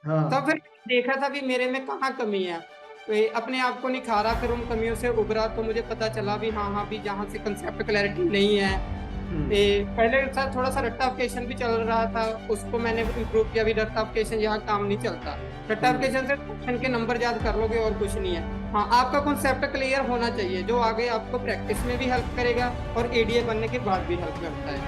तो हाँ। फिर देखा था भी मेरे में कहाँ कमी है। तो ये अपने आप को निखारा, फिर उन कमियों से उभरा, तो मुझे पता चला भी हाँ हाँ भी जहाँ से कंसेप्ट क्लैरिटी नहीं है। हम्म। पहले सर थोड़ा सा रट्टाफिकेशन भी चल रहा था, उसको मैंने इम्प्रूव किया। भी रट्टाफिकेशन यहाँ काम नहीं चलता। हम्म। रट्टाफिकेशन से क्वेश्चन के नंबर याद कर लोगे और कुछ नहीं है। हाँ, आपका कॉन्सेप्ट क्लियर होना चाहिए, जो आगे आपको प्रैक्टिस में भी हेल्प करेगा और एडीए बनने के बाद भी हेल्प करता है।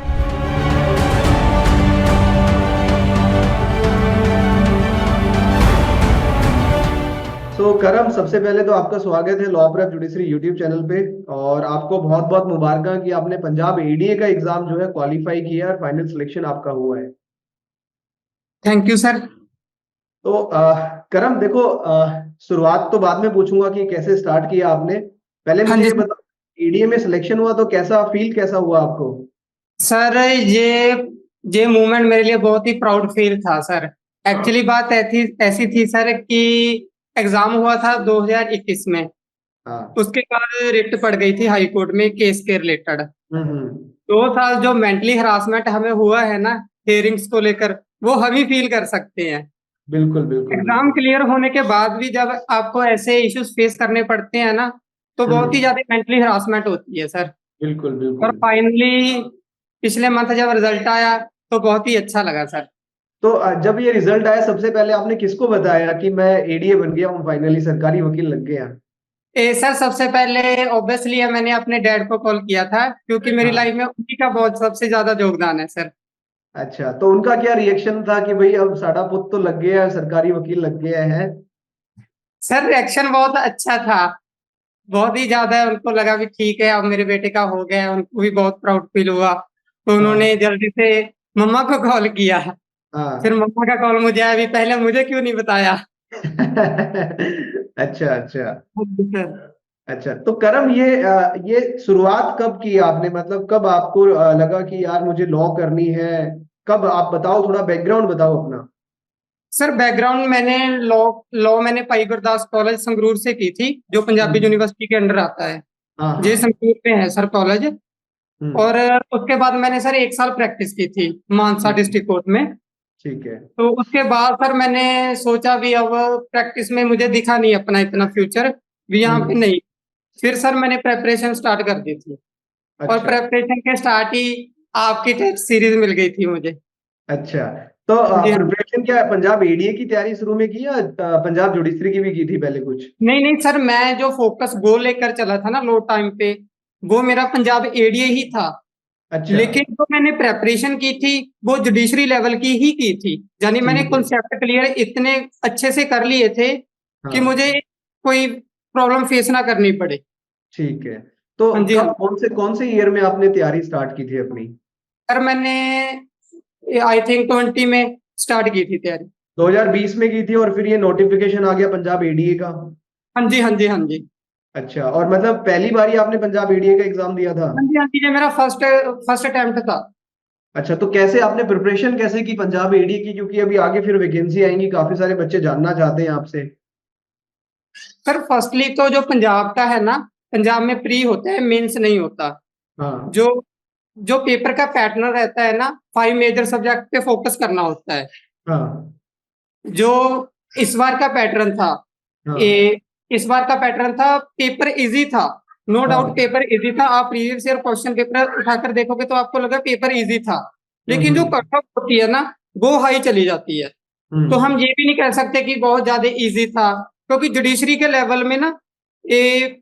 करम, सबसे पहले तो आपका स्वागत है law prep judiciary YouTube channel पे। और आपको बहुत बहुत मुबारक कि आपने पंजाब एडीए का एग्जाम जो है क्वालिफाई किया और फाइनल सिलेक्शन आपका हुआ है। Thank you sir. करम देखो, शुरुआत तो बाद में पूछूंगा कि कैसे स्टार्ट किया आपने। पहले हाँ मुझे जी ये बताओ, एडीए में सिलेक्शन हुआ तो कैसा फील कैसा हुआ आपको? सर, ये मूवमेंट मेरे लिए बहुत ही प्राउड फील था सर। एक्चुअली बात ऐसी ऐसी थी सर कि एग्जाम हुआ था 2021 में। हाँ। उसके बाद रिट पड़ गई थी हाई कोर्ट में केस के रिलेटेड। हम्म। 2 साल जो मेंटली हरासमेंट हमें हुआ है ना, हियरिंग्स को लेकर, वो हम ही फील कर सकते हैं। बिल्कुल बिल्कुल एग्जाम बिल्कुल। क्लियर होने के बाद भी जब आपको ऐसे इश्यूज फेस करने पड़ते हैं ना, तो बहुत ही हम्म। ज्यादा मेंटली हरासमेंट होती है सर। बिल्कुल और बिल्कुल। फाइनली पिछले मंथ जब रिजल्ट आया, तो बहुत ही अच्छा लगा सर। जब ये रिजल्ट आया, सबसे पहले आपने किसको बताया कि मैं एडीए बन गया हूँ, फाइनली सरकारी वकील लग गया? सर सबसे पहले ऑब्वियसली मैंने अपने डैड को कॉल किया था, क्योंकि मेरी हाँ। लाइफ में उन्हीं का बहुत सबसे ज्यादा योगदान है सर। अच्छा, तो उनका क्या रिएक्शन था कि भाई अब साडा पुत तो लग गया है, सरकारी वकील लग गया है? सर रिएक्शन बहुत अच्छा था। बहुत ही ज्यादा उनको लगा भी ठीक है, अब मेरे बेटे का हो गया है। उनको भी बहुत प्राउड फील हुआ, तो हाँ। उन्होंने जल्दी से मम्मा को कॉल किया। फिर हाँ। मम्मा का कॉल मुझे आया, भी पहले मुझे क्यों नहीं बताया। अच्छा अच्छा। सर अच्छा, तो करम, ये शुरुआत कब की आपने, मतलब कब आपको लगा कि यार मुझे लॉ करनी है? कब, आप बताओ, थोड़ा बैकग्राउंड बताओ अपना। सर बैकग्राउंड मैंने लॉ लॉ मैंने भाई गुरदास कॉलेज संगरूर से की थी, जो पंजाबी हम्म। यूनिवर्सिटी के अंडर आता है। हाँ जे हाँ। संगरूर में है सर कॉलेज। हम्म। और उसके बाद मैंने सर 1 साल प्रैक्टिस की थी मानसा ठीक है। डिस्ट्रिक्ट कोर्ट में। ठीक है। तो उसके बाद सर मैंने सोचा भी अब प्रैक्टिस में मुझे दिखा नहीं अपना इतना फ्यूचर भी यहाँ पे हम्म। नहीं। फिर सर मैंने प्रेपरेशन स्टार्ट कर दी थी। और अच्छा प्रेपरेशन के स्टार्ट ही आपकी टेस्ट सीरीज मिल गई थी मुझे। अच्छा। तो जी हाँ। प्रिपरेशन क्या, पंजाब एडीए की तैयारी शुरू में की या पंजाब जुडिशरी की भी की थी पहले कुछ? नहीं नहीं सर, मैं जो फोकस गोल लेकर चला था ना लो टाइम पे, वो मेरा पंजाब एडीए ही था। अच्छा। लेकिन जो मैंने प्रेपरेशन की थी, वो जुडिशरी लेवल की थी। यानी मैंने ठीक है। कॉन्सेप्ट क्लियर इतने अच्छे से कर लिए थे कि हाँ। मुझे कोई प्रॉब्लम फेस ना करनी पड़े। ठीक है। तो हाँ जी हाँ। कब, कौन से ईयर में आपने तैयारी स्टार्ट की थी अपनी? सर मैंने आई थिंक 20 में स्टार्ट की थी तैयारी। 2020 में की थी और फिर ये नोटिफिकेशन आ गया पंजाब एडीए का? हाँ जी हाँ जी हाँ जी। अच्छा, और मतलब पहली बार ही आपने पंजाब एडीए का एग्जाम दिया था? हाँ जी हाँ जी, ये मेरा फर्स्ट फर्स्ट अटेम्प्ट था। अच्छा, तो कैसे आपने प्रिपरेशन कैसे की पंजाब एडीए की, क्योंकि अभी आगे फिर वैकेंसी आएंगी, काफी सारे बच्चे जानना चाहते हैं आपसे। सर फर्स्टली तो जो पंजाब का है ना, पंजाब में प्री होता है, मेंस नहीं होता। हाँ। जो जो पेपर का पैटर्न रहता है ना, 5 मेजर सब्जेक्ट पे फोकस करना होता है। हाँ। जो इस बार का पैटर्न था, हाँ। ए, इस बार का पैटर्न था, पेपर इजी था। नो डाउट हाँ। पेपर इजी था। आप प्रीवियस ईयर क्वेश्चन पेपर उठाकर देखोगे तो आपको लगा पेपर इजी था। लेकिन जो हम्म। कट ऑफ होती है ना, वो हाई चली जाती है। तो हम हम्म। ये भी नहीं कह सकते कि बहुत ज्यादा इजी था, क्योंकि जुडिशरी के लेवल में ना, ए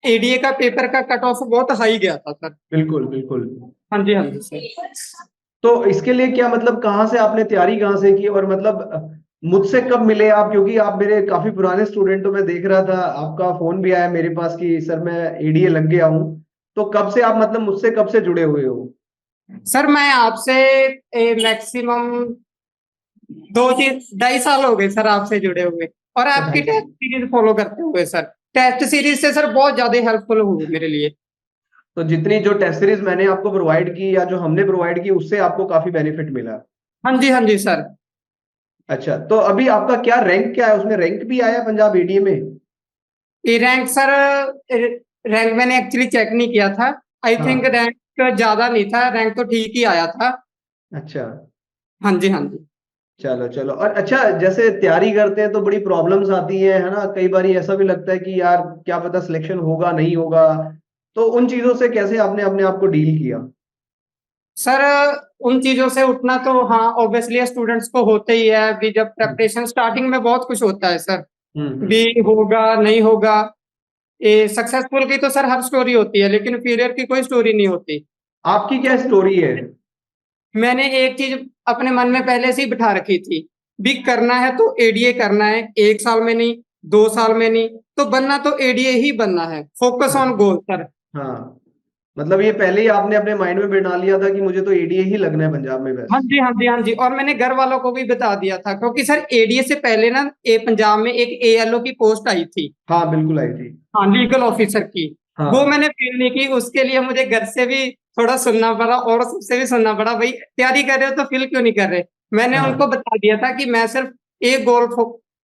एडीए का पेपर का कट ऑफ बहुत हाई गया था सर। बिल्कुल बिल्कुल। हाँ जी हाँ जी सर। तो इसके लिए क्या, मतलब कहाँ से आपने तैयारी कहाँ से की, और मतलब मुझसे कब मिले आप, क्योंकि आप मेरे काफी पुराने स्टूडेंट हो, मैं देख रहा था आपका फोन भी आया मेरे पास कि सर मैं एडीए लग गया हूँ। तो कब से आप, मतलब मुझसे कब से जुड़े हुए हो? सर मैं आपसे मैक्सिमम 2 2.5 साल हो गए सर आपसे जुड़े हुए। और अच्छा, आपकी 2.5 साल। टेस्ट सीरीज फॉलो करते हुए सर। टेस्ट सीरीज से सर बहुत ज्यादा हेल्पफुल हुई मेरे लिए। तो जितनी जो टेस्ट सीरीज मैंने आपको प्रोवाइड की या जो हमने प्रोवाइड की, उससे आपको काफी बेनिफिट मिला? हाँ जी सर। अच्छा, तो अभी आपका क्या रैंक, क्या है उसमें, रैंक भी आया पंजाब एडीए में? ये रैंक सर, रैंक मैंने एक्चुअली चेक नहीं किया था। आई थिंक हाँ। रैंक ज्यादा नहीं था, रैंक तो ठीक ही आया था। अच्छा। हाँ जी हाँ जी। चलो चलो। और अच्छा, जैसे तैयारी करते हैं तो बड़ी प्रॉब्लम्स आती हैं, है ना? कई बार ऐसा भी लगता है कि यार क्या पता सिलेक्शन होगा नहीं होगा, तो उन चीजों से कैसे आपने अपने आप को डील किया? सर उन चीजों से उठना तो हाँ ऑब्वियसली स्टूडेंट्स को होते ही है। अभी जब हम्म प्रेपरेशन स्टार्टिंग में बहुत कुछ होता है सर, भी हम्म। होगा नहीं होगा। ये सक्सेसफुल की तो सर हर स्टोरी होती है, लेकिन फेलियर की कोई स्टोरी नहीं होती। आपकी क्या तो स्टोरी है? मैंने एक चीज अपने मन में पहले से ही बिठा रखी थी, भी करना है तो एडीए करना है, 1 साल में नहीं, 2 साल में नहीं, तो बनना तो एडीए ही बनना है। फोकस हाँ ऑन गोल सर। हाँ। मतलब ये पहले ही आपने अपने माइंड में बिठा लिया था कि मुझे तो एडीए ही लगना है पंजाब में हाँ बस। जी हाँ जी हाँ जी, और मैंने घर वालों को भी बता दिया था, क्योंकि सर एडीए से पहले ना पंजाब में एक एएलओ की पोस्ट आई थी। हाँ बिल्कुल आई थी। हाँ, लीगल ऑफिसर की। वो हाँ मैंने फिल नहीं की, उसके लिए मुझे घर से भी थोड़ा सुनना पड़ा और सबसे भी सुनना पड़ा, भाई तैयारी कर रहे हो तो फिल क्यों नहीं कर रहे। मैंने उनको हाँ। बता दिया था कि मैं सिर्फ एक गोल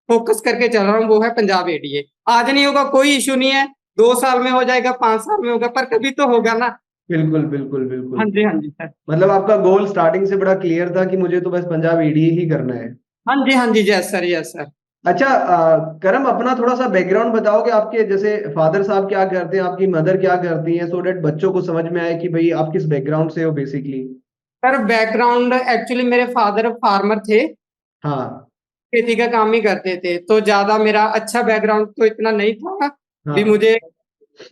फोकस करके चल रहा हूँ, वो है पंजाब एडीए। आज नहीं होगा कोई इशू नहीं है, 2 साल में हो जाएगा, 5 साल में होगा, पर कभी तो होगा ना। बिल्कुल बिल्कुल बिल्कुल। हाँ जी सर। मतलब आपका गोल स्टार्टिंग से बड़ा क्लियर था कि मुझे तो बस पंजाब एडीए ही करना है। हाँ जी यस सर यस सर। अच्छा, करम अपना थोड़ा सा बैकग्राउंड बताओगे, आपके जैसे फादर साहब क्या करते हैं, आपकी मदर क्या करती हैं, सो डेट बच्चों को समझ में आए कि भाई आप किस बैकग्राउंड से हो बेसिकली। सर बैकग्राउंड एक्चुअली मेरे फादर फार्मर थे, हाँ खेती का काम ही करते थे, तो ज्यादा मेरा अच्छा बैकग्राउंड तो इतना नहीं था। भी हाँ मुझे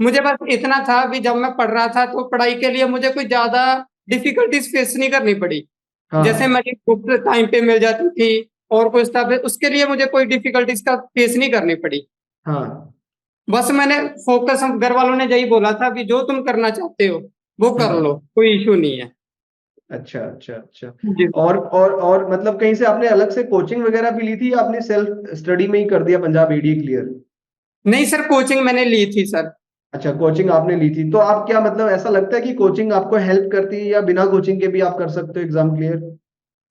मुझे बस इतना था भी जब मैं पढ़ रहा था तो पढ़ाई के लिए मुझे कोई ज्यादा डिफिकल्टीज फेस नहीं करनी पड़ी। जैसे हाँ मेरी बुक टाइम पे मिल जाती थी और कुछ था, उसके लिए मुझे कोई डिफिकल्टीज का फेस नहीं करनी पड़ी। हाँ। बस मैंने फोकस, घर वालों ने यही बोला था कि जो तुम करना चाहते हो वो कर हम्म। लो, कोई इशू नहीं है। अच्छा अच्छा अच्छा। जी। और मतलब कहीं से आपने अलग से कोचिंग वगैरह भी ली थी या आपने सेल्फ स्टडी में ही कर दिया पंजाब एडीए क्लियर? नहीं सर, कोचिंग मैंने ली थी सर। अच्छा, कोचिंग आपने ली थी, तो आप क्या मतलब ऐसा लगता है कि कोचिंग आपको हेल्प करती है या बिना कोचिंग के भी आप कर सकते हो एग्जाम क्लियर?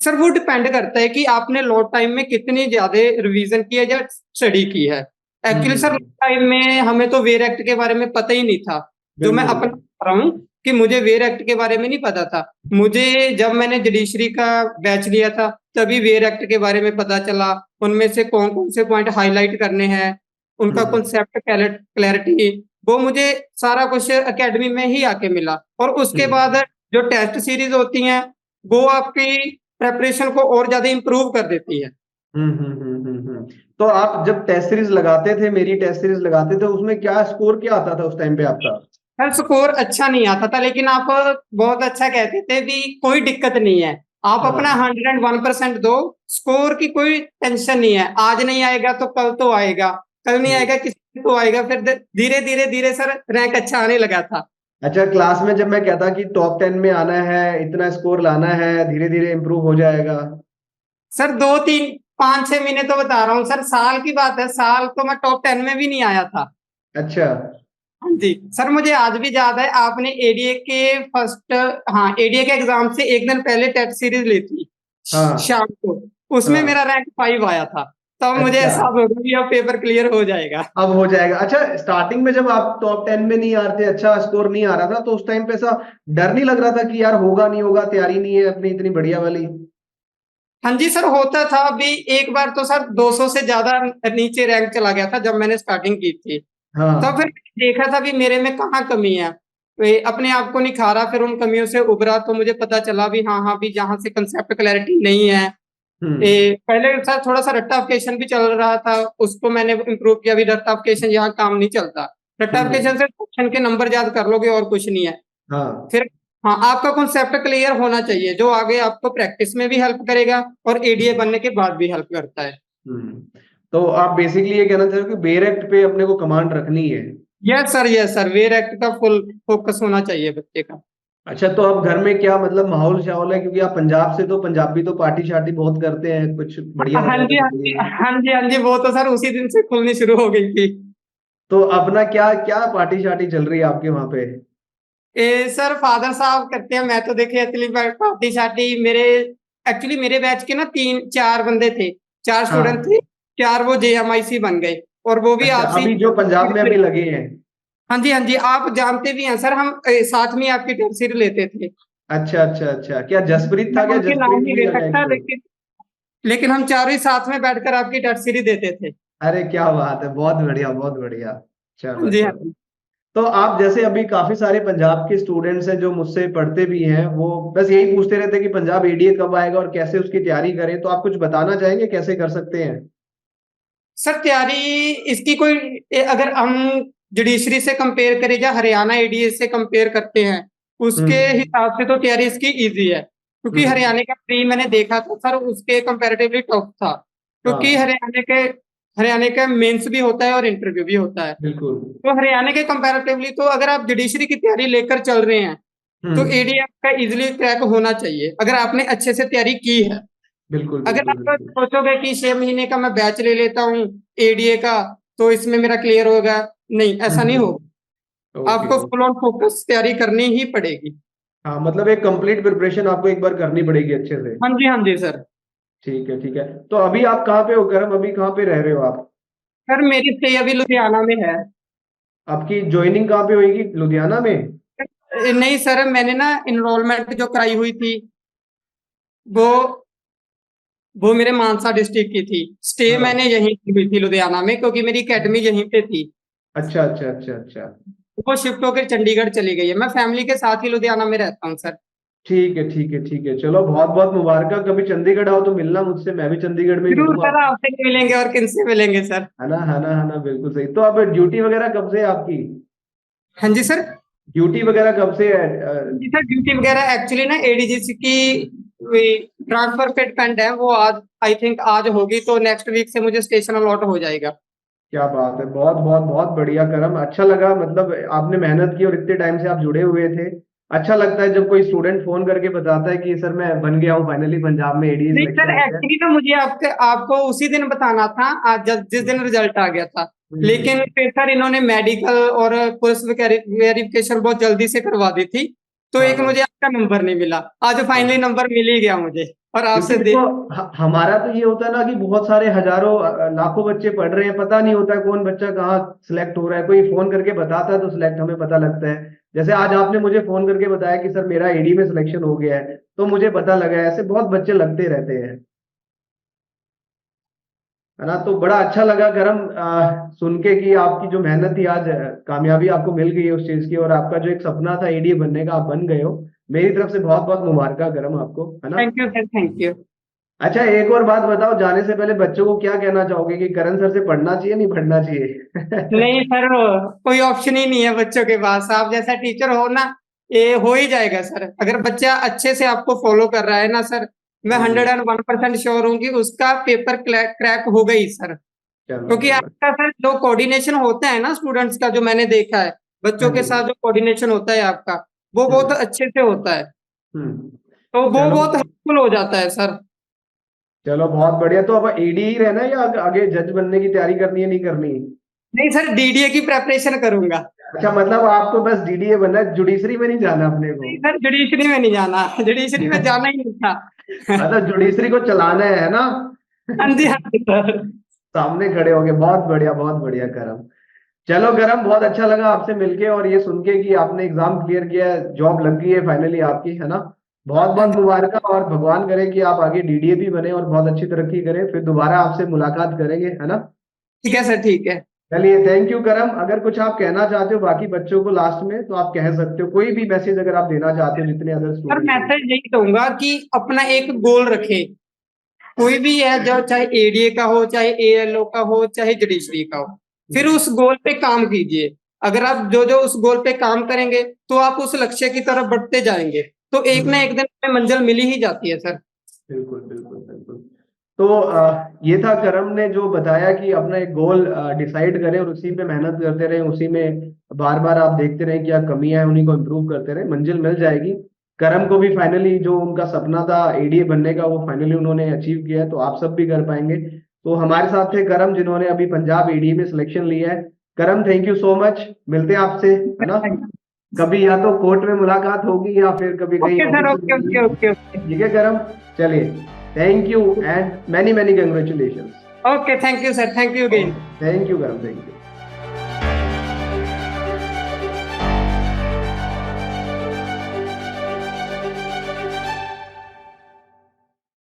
सर वो डिपेंड करता है कि आपने लो टाइम में कितनी ज्यादा रिवीजन की है या स्टडी की है। एक्चुअली सर लो हम्म। टाइम में हमें तो वेर एक्ट के बारे में पता ही नहीं था। जो मैं बिल्कुल। अपना बता रहा हूँ कि मुझे वेर एक्ट के बारे में नहीं पता था। मुझे जब मैंने जुडिशरी का बैच लिया था तभी वेर एक्ट के बारे में पता चला, उनमें से कौन कौन से पॉइंट हाईलाइट करने हैं, उनका हम्म कॉन्सेप्ट क्लैरिटी, वो मुझे सारा कुछ एकेडमी में ही आके मिला। और उसके बाद हम्म जो टेस्ट सीरीज होती हैं वो आपकी प्रेपरेशन को और ज्यादा इंप्रूव कर देती है। तो आप जब टेस्ट सीरीज लगाते थे, मेरी टेस्ट सीरीज लगाते थे, उसमें क्या स्कोर क्या आता था उस टाइम पे आपका? सर स्कोर अच्छा नहीं आता था, लेकिन आप बहुत अच्छा कहते थे भी कोई दिक्कत नहीं है, आप अपना हाँ 101% दो। स्कोर की कोई टेंशन नहीं है, आज नहीं आएगा तो कल तो आएगा, कल नहीं आएगा किसी दिन तो आएगा। फिर धीरे धीरे धीरे सर रैंक अच्छा आने लगा था। अच्छा, क्लास में जब मैं कहता कि टॉप 10 में आना है, इतना स्कोर लाना है, धीरे धीरे इम्प्रूव हो जाएगा। सर 2 3 5 6 महीने तो बता रहा हूँ सर, साल की बात है, साल तो मैं टॉप 10 में भी नहीं आया था। अच्छा। हाँ जी सर, मुझे आज भी याद है, आपने एडीए के फर्स्ट, हाँ एडीए के एग्जाम से एक दिन पहले टेस्ट सीरीज ली थी हाँ शाम को, उसमें मेरा हाँ। रैंक 5 आया था। तब मुझे अच्छा, एहसास हो गया कि अब पेपर क्लियर हो जाएगा। अब हो जाएगा। अच्छा, स्टार्टिंग में जब आप टॉप 10 में नहीं आ रहे थे, अच्छा स्कोर नहीं आ रहा था, तो उस टाइम पे ऐसा डर नहीं लग रहा था कि यार होगा नहीं होगा, तैयारी नहीं है अपनी इतनी बढ़िया वाली? हाँ जी सर, होता था। अभी एक बार तो सर 200 से ज्यादा नीचे रैंक चला गया था जब मैंने स्टार्टिंग की थी। तब फिर हाँ। देखा था भी मेरे में कहाँ कमी है, तो ये अपने आप को निखारा, फिर उन कमियों से उभरा, तो मुझे पता चला भी हाँ हाँ भी जहाँ से कंसेप्ट क्लैरिटी नहीं है। हम्म पहले सर थोड़ा सा रट्टाफिकेशन भी चल रहा था, उसको मैंने इम्प्रूव किया। भी रट्टाफिकेशन यहाँ काम नहीं चलता, रट्टाफिकेशन हम्म। से क्वेश्चन के नंबर याद कर लोगे और कुछ नहीं है। हाँ। फिर हाँ, आपका कॉन्सेप्ट क्लियर होना चाहिए जो आगे आपको प्रैक्टिस में भी हेल्प करेगा और एडीए बनने के बाद भी हेल्प करता है। तो आप बेसिकली ये कहना चाह रहे हो कि बेरेक्ट पे अपने को कमांड रखनी है? यस सर वेर एक्ट का फुल फोकस होना चाहिए बच्चे का। अच्छा, तो अब घर में क्या मतलब माहौल शाहौल है, क्योंकि आप पंजाब से, तो पंजाबी तो पार्टी शार्टी बहुत करते हैं, कुछ बढ़िया हाँ बताओ जी तो हाँ जी बताइए। हाँ जी हाँ जी, वो तो सर उसी दिन से खुलनी शुरू हो गई थी। तो अपना क्या क्या पार्टी शार्टी चल रही है आपके वहां पे? सर फादर साहब करते हैं, मैं तो देखे असली पार्टी शार्टी। मेरे एक्चुअली मेरे बैच के ना 3 4 बंदे थे, 4 स्टूडेंट हाँ। थे, 4 वो जेएमआईसी बन गए, और वो भी अच्छा, आपसी। अभी जो पंजाब में अभी लगे हैं? हाँ जी, आप जानते भी हैं सर, हम साथ में आपकी टेस्ट लेते थे। अच्छा अच्छा अच्छा, क्या जसप्रीत मैं था क्या? उनके नाम जसप्रीत नहीं भी ले लगा एक सकता, तो। लेकिन लेकिन हम चारों ही साथ में बैठकर आपकी टेस्ट सीरीज देते थे। अरे क्या बात है, बहुत बढ़िया बहुत बढ़िया। हाँ चलो जी, हाँ चलो। जी। तो आप जैसे अभी काफी सारे पंजाब के स्टूडेंट्स हैं जो मुझसे पढ़ते भी हैं, वो बस यही पूछते रहते हैं कि पंजाब एडीए कब आएगा और कैसे उसकी तैयारी करें, तो आप कुछ बताना चाहेंगे कैसे कर सकते हैं? सर तैयारी इसकी कोई अगर हम जुडिशरी से कंपेयर करें या हरियाणा एडीए से कंपेयर करते हैं, उसके हम्म। हिसाब से तो तैयारी इसकी इजी है, क्योंकि हम्म। हरियाणा का प्री मैंने देखा था सर, उसके कंपैरेटिवली टफ था, क्योंकि हाँ हरियाणा का मेंस भी होता है और इंटरव्यू भी होता है। बिल्कुल। तो हरियाणा के कंपैरेटिवली तो अगर आप जुडिशरी की तैयारी लेकर चल रहे हैं तो हम्म। एडीए का इजिली क्रैक होना चाहिए, अगर आपने अच्छे से तैयारी की है। बिल्कुल अगर बिल्कुल आप बिल्कुल। सोचोगे कि 6 महीने का मैं बैच ले लेता हूँ एडीए का, तो इसमें मेरा क्लियर होगा, नहीं ऐसा नहीं होगा। ओके आपको ओके। फुल ऑन फोकस तैयारी करनी ही पड़ेगी। हाँ मतलब एक कंप्लीट प्रिपरेशन आपको एक बार करनी पड़ेगी अच्छे से। हाँ जी, हाँ जी सर। ठीक है ठीक है। तो अभी आप कहाँ पे हो करम, अभी कहाँ पे रह रहे हो आप? सर मेरी स्टे अभी लुधियाना में है। आपकी ज्वाइनिंग कहाँ पे होगी, लुधियाना में? नहीं सर, मैंने ना इनरोलमेंट जो कराई हुई थी वो वो मेरे मानसा डिस्ट्रिक्ट की थी। स्टे हाँ। मैंने यहीं की हुई थी लुधियाना में, क्योंकि मेरी एकेडमी यहीं पे थी। अच्छा अच्छा अच्छा अच्छा। वो शिफ्ट होकर चंडीगढ़ चली गई है, मैं फैमिली के साथ ही लुधियाना में रहता हूँ सर। ठीक है ठीक है ठीक है, चलो बहुत बहुत मुबारक। कभी चंडीगढ़ आओ तो मिलना मुझसे, मैं भी चंडीगढ़ में ही तो जरूर हूँ सर, आप। आपसे नहीं मिलेंगे और किनसे मिलेंगे सर। है ना है ना है ना, बिल्कुल सही। तो अब ड्यूटी वगैरह कब से है आपकी? हाँ जी सर। ड्यूटी वगैरह कब से है जी सर, ड्यूटी वगैरह एक्चुअली ना एडीजीसी की ट्रांसफर पे डिपेंड है, वो आज आई थिंक आज होगी, तो नेक्स्ट वीक से मुझे स्टेशन अलॉट हो जाएगा। क्या बात है, बहुत बहुत बहुत बढ़िया करम। अच्छा लगा, मतलब आपने मेहनत की और इतने टाइम से आप जुड़े हुए थे। अच्छा लगता है जब कोई स्टूडेंट फोन करके बताता है कि सर मैं बन गया हूँ फाइनली, पंजाब में एडीए नहीं सर, सिलेक्शन हो गया। एक्चुअली ना मुझे आपको उसी दिन बताना था, आज जिस दिन रिजल्ट आ गया था। लेकिन हम्म। फिर सर इन्होंने मेडिकल और पुलिस वेरिफिकेशन बहुत जल्दी से करवा दी थी, तो हाँ एक हाँ मुझे आपका नंबर नहीं मिला। आज फाइनली हाँ। नंबर मिल ही गया मुझे, और क्योंकि आपसे देखो हमारा तो ये होता है ना कि बहुत सारे हजारों लाखों बच्चे पढ़ रहे हैं, पता नहीं होता है कौन बच्चा कहाँ सिलेक्ट हो रहा है। कोई फोन करके बताता है तो सिलेक्ट हमें पता लगता है। जैसे आज आपने मुझे फोन करके बताया कि सर मेरा एडी में सिलेक्शन हो गया है, तो मुझे पता लगा है। ऐसे बहुत बच्चे लगते रहते हैं, है ना। तो बड़ा अच्छा लगा करम सुन के कि आपकी जो मेहनत थी आज कामयाबी आपको मिल गई है उस चीज की, और आपका जो एक सपना था एडी बनने का आप बन गए हो। मेरी तरफ से बहुत बहुत मुबारक करम आपको, है ना। Thank you sir, thank you. अच्छा एक और बात बताओ, जाने से पहले बच्चों को क्या कहना चाहोगे कि करण सर से पढ़ना चाहिए नहीं पढ़ना चाहिए? नहीं सर, कोई ऑप्शन ही नहीं है बच्चों के पास, आप जैसा टीचर हो ना, ये हो ही जाएगा सर। अगर बच्चा अच्छे से आपको फॉलो कर रहा है ना सर, मैं हम्म। 101% श्योर हूँ कि उसका पेपर क्रैक हो गई सर। चलो क्योंकि चलो। आपका सर जो कोऑर्डिनेशन होता है ना स्टूडेंट्स का, जो मैंने देखा है, हाँ बच्चों के जी। साथ जो कोऑर्डिनेशन होता है आपका, वो बहुत हम्म। अच्छे से होता है, हम्म। तो वो चलो बहुत हेल्पफुल हो जाता है सर। चलो बहुत बढ़िया। तो अब एडी ही रहना है या आगे जज बनने की तैयारी करनी है, नहीं करनी? नहीं सर, डीडीए की प्रेपरेशन करूंगा। अच्छा मतलब आपको बस डीडीए बनना है, जुडिशरी में नहीं जाना अपने को? नहीं सर, जुडिशरी में नहीं जाना, जुडिशरी में जाना ही नहीं था। मतलब जुडिशरी को चलाना है ना? हाँ जी, हाँ जी सर। सामने खड़े होगे, बहुत बढ़िया करम। चलो करम, बहुत अच्छा लगा आपसे मिलके और ये सुन के कि आपने एग्जाम क्लियर किया है, जॉब लग गई है फाइनली आपकी, है ना। बहुत हाँ बहुत जी, मुबारक, और भगवान करे कि आप आगे डीडीए भी बने और बहुत अच्छी तरक्की करें। फिर दोबारा आपसे मुलाकात करेंगे, है ना। ठीक है सर, ठीक है। चलिए थैंक यू करम। अगर कुछ आप कहना चाहते हो बाकी बच्चों को लास्ट में तो आप कह सकते हो, कोई भी मैसेज अगर आप देना चाहते हो जितने अदर सर स्टूडेंट्स हैं। मैसेज यही दूंगा कि अपना एक गोल रखे, कोई भी है, जो चाहे एडीए का हो, चाहे एएलओ का हो, चाहे जुडिशरी का हो, फिर हम्म। उस गोल पे काम कीजिए। अगर आप जो जो उस गोल पे काम करेंगे, तो आप उस लक्ष्य की तरफ बढ़ते जाएंगे, तो एक ना एक दिन में मंजिल मिल ही जाती है सर। बिल्कुल बिल्कुल बिल्कुल। तो ये था करम ने जो बताया कि अपना एक गोल डिसाइड करें और उसी पे मेहनत करते रहें, उसी में बार बार आप देखते रहें क्या कमियां हैं, उन्हीं को इम्प्रूव करते रहें, मंजिल मिल जाएगी। करम को भी फाइनली जो उनका सपना था एडीए बनने का, वो फाइनली उन्होंने अचीव किया है, तो आप सब भी कर पाएंगे। तो हमारे साथ थे करम, जिन्होंने अभी पंजाब एडीए में सिलेक्शन लिया है। करम थैंक यू सो मच, मिलते हैं आपसे, है ना। कभी या तो कोर्ट में मुलाकात होगी या फिर कभी कहीं ओके सर, ऑफिस में ओके होगी। Okay okay okay. ठीक है करम, चलिए। Thank you and many many congratulations. Okay, thank you sir, thank you again. Thank you करम, थैंक यू।